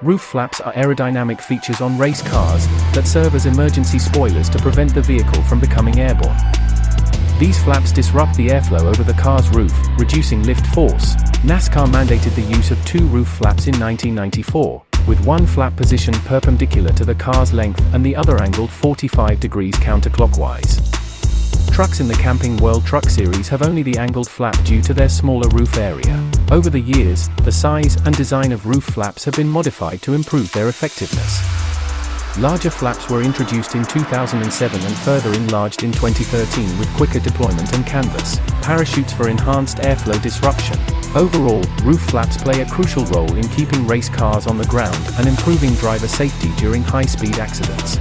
Roof flaps are aerodynamic features on race cars that serve as emergency spoilers to prevent the vehicle from becoming airborne. These flaps disrupt the airflow over the car's roof, reducing lift force. NASCAR mandated the use of 2 roof flaps in 1994, with one flap positioned perpendicular to the car's length and the other angled 45 degrees counterclockwise. Trucks in the Camping World Truck Series have only the angled flap due to their smaller roof area. Over the years, the size and design of roof flaps have been modified to improve their effectiveness. Larger flaps were introduced in 2007 and further enlarged in 2013 with quicker deployment and canvas parachutes for enhanced airflow disruption. Overall, roof flaps play a crucial role in keeping race cars on the ground and improving driver safety during high-speed accidents.